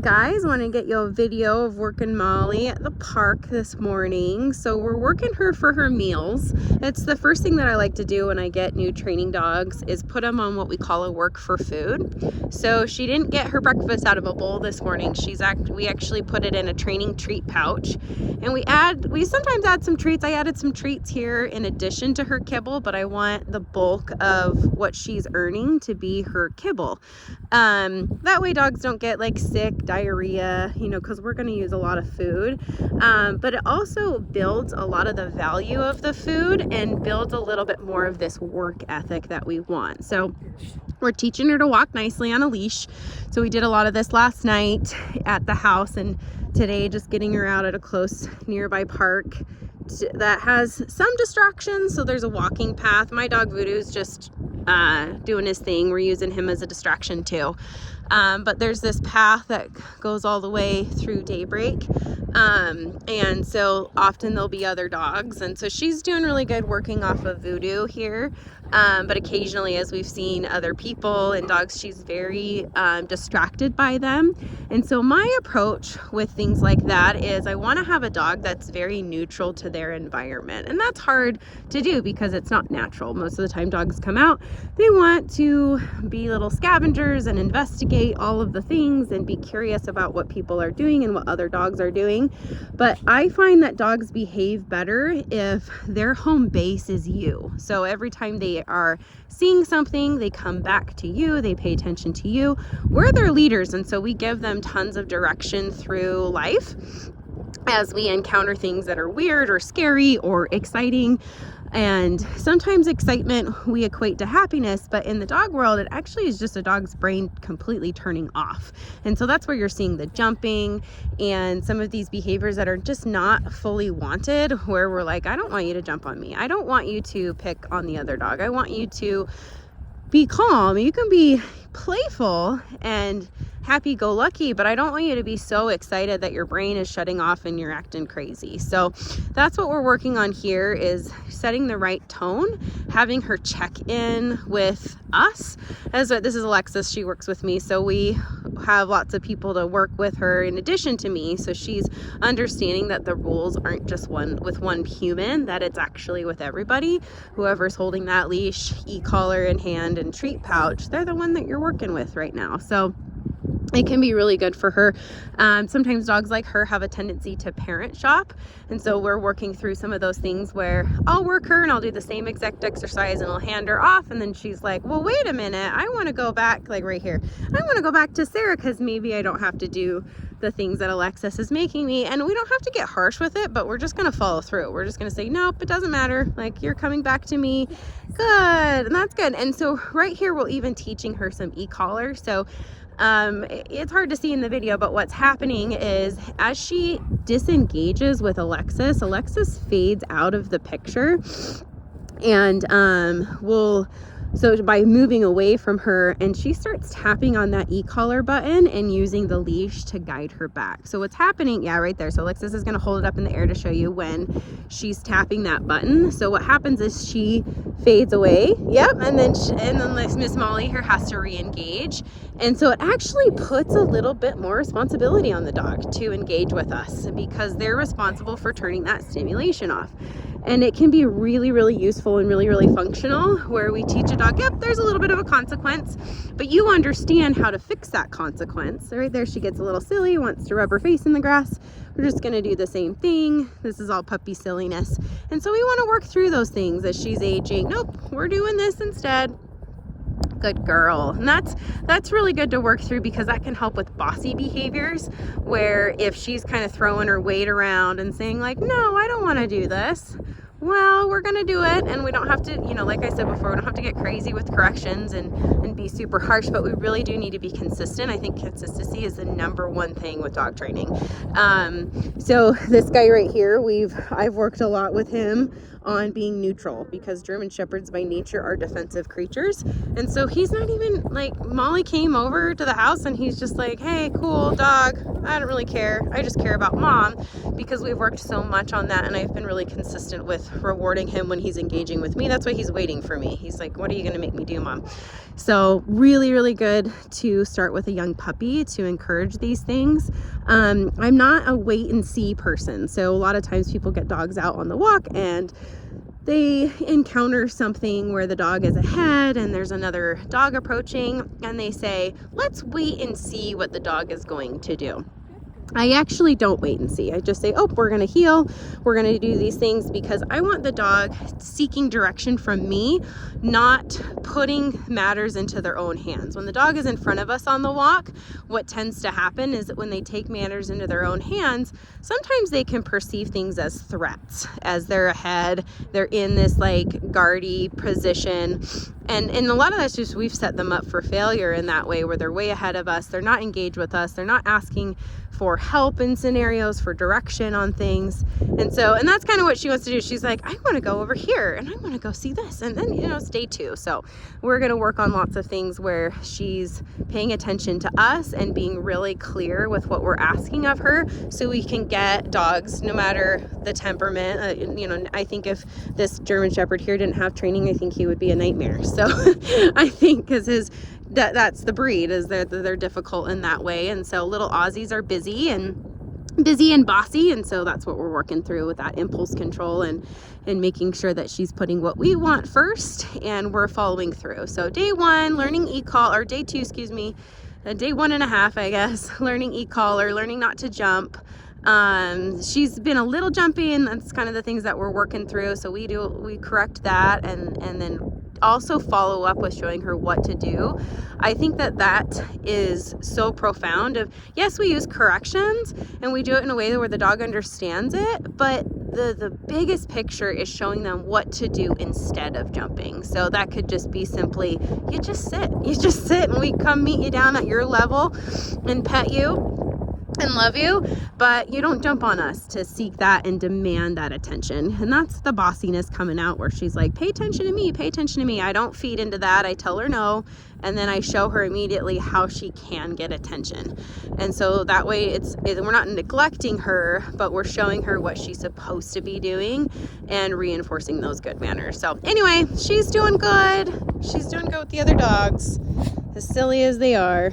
Guys, want to get you a video of working Molly at the park this morning. So we're working her for her meals. It's the first thing that I like to do when I get new training dogs is put them on what we call a work for food. So she didn't get her breakfast out of a bowl this morning. We actually put it in a training treat pouch, and we sometimes add some treats. I added some treats here in addition to her kibble, but I want the bulk of what she's earning to be her kibble. That way dogs don't get like sick, diarrhea, because we're going to use a lot of food. But it also builds a lot of the value of the food and builds a little bit more of this work ethic that we want. So we're teaching her to walk nicely on a leash. So we did a lot of this last night at the house, and today just getting her out at a close nearby park that has some distractions. So there's a walking path. My dog Voodoo's just doing his thing. We're using him as a distraction too. But there's this path that goes all the way through Daybreak. And so often there'll be other dogs. And so she's doing really good working off of Voodoo here. But occasionally, as we've seen other people and dogs, she's very distracted by them. And so my approach with things like that is I want to have a dog that's very neutral to their environment. And that's hard to do because it's not natural. Most of the time dogs come out, they want to be little scavengers and investigate all of the things and be curious about what people are doing and what other dogs are doing. But I find that dogs behave better if their home base is you. So every time they are seeing something, they come back to you, they pay attention to you. We're their leaders, and so we give them tons of direction through life as we encounter things that are weird or scary or exciting. And sometimes excitement we equate to happiness, but in the dog world, it actually is just a dog's brain completely turning off. And so that's where you're seeing the jumping and some of these behaviors that are just not fully wanted, where we're like, I don't want you to jump on me. I don't want you to pick on the other dog. I want you to be calm. You can be playful and happy-go-lucky, but I don't want you to be so excited that your brain is shutting off and you're acting crazy. So that's what we're working on here, is setting the right tone, having her check in with us. This is Alexis, she works with me, so we have lots of people to work with her in addition to me. So she's understanding that the rules aren't just with one human, that it's actually with everybody. Whoever's holding that leash, e-collar in hand, and treat pouch, they're the one that you're working with right now. So it can be really good for her. Sometimes dogs like her have a tendency to parent shop. And so we're working through some of those things where I'll work her and I'll do the same exact exercise and I'll hand her off. And then she's like, well, wait a minute. I want to go back, like right here. I want to go back to Sarah because maybe I don't have to do the things that Alexis is making me. And we don't have to get harsh with it, but we're just going to follow through. We're just going to say, nope, it doesn't matter. Like, you're coming back to me. Good. And that's good. And so right here, we're even teaching her some e-collar. So it's hard to see in the video, but what's happening is as she disengages with Alexis fades out of the picture, and so by moving away from her, and she starts tapping on that e-collar button and using the leash to guide her back. So what's happening, yeah, right there. So Alexis is going to hold it up in the air to show you when she's tapping that button. So what happens is she fades away. Yep. And then Miss Molly here has to re-engage. And so it actually puts a little bit more responsibility on the dog to engage with us because they're responsible for turning that stimulation off. And it can be really, really useful and really, really functional, where we teach a dog, yep, there's a little bit of a consequence, but you understand how to fix that consequence. Right there, she gets a little silly, wants to rub her face in the grass. We're just going to do the same thing. This is all puppy silliness. And so we want to work through those things as she's aging. Nope, we're doing this instead. Good girl. And that's really good to work through because that can help with bossy behaviors, where if she's kind of throwing her weight around and saying like, no, I don't want to do this. Well, we're going to do it, and we don't have to, like I said before, we don't have to get crazy with corrections and be super harsh, but we really do need to be consistent. I think consistency is the number one thing with dog training. So this guy right here, I've worked a lot with him on being neutral because German Shepherds by nature are defensive creatures. And so he's not even like, Molly came over to the house and he's just like, hey, cool dog. I don't really care. I just care about mom, because we've worked so much on that. And I've been really consistent with rewarding him when he's engaging with me. That's why he's waiting for me. He's like, what are you going to make me do, mom? So So really, really good to start with a young puppy to encourage these things. I'm not a wait and see person. So a lot of times people get dogs out on the walk and they encounter something where the dog is ahead and there's another dog approaching, and they say, let's wait and see what the dog is going to do. I actually don't wait and see. I just say, oh, we're going to heel. We're going to do these things because I want the dog seeking direction from me, not putting matters into their own hands. When the dog is in front of us on the walk, what tends to happen is that when they take matters into their own hands, sometimes they can perceive things as threats. As they're ahead, they're in this like guardy position. And a lot of that's just we've set them up for failure in that way, where they're way ahead of us. They're not engaged with us. They're not asking for help in scenarios, for direction on things. And that's kind of what she wants to do. She's like, I want to go over here and I want to go see this. And then, it's day 2. So we're going to work on lots of things where she's paying attention to us and being really clear with what we're asking of her, so we can get dogs, no matter the temperament. I think if this German Shepherd here didn't have training, I think he would be a nightmare. So I think because that's the breed, is they're difficult in that way. And so little Aussies are busy and bossy, and so that's what we're working through with that impulse control and making sure that she's putting what we want first and we're following through. So day 1, learning e-collar, or day 2, excuse me, day 1.5, I guess, learning e-collar, learning not to jump. She's been a little jumpy, and that's kind of the things that we're working through. So we correct that and then also follow up with showing her what to do. I think that is so profound. Yes, we use corrections and we do it in a way where the dog understands it, but the biggest picture is showing them what to do instead of jumping. So that could just be simply, you just sit and we come meet you down at your level and pet you and love you, but you don't jump on us to seek that and demand that attention. And that's the bossiness coming out, where she's like, pay attention to me. I don't feed into that. I tell her no, and then I show her immediately how she can get attention. And so that way we're not neglecting her, but we're showing her what she's supposed to be doing and reinforcing those good manners. So anyway, she's doing good with the other dogs, as silly as they are.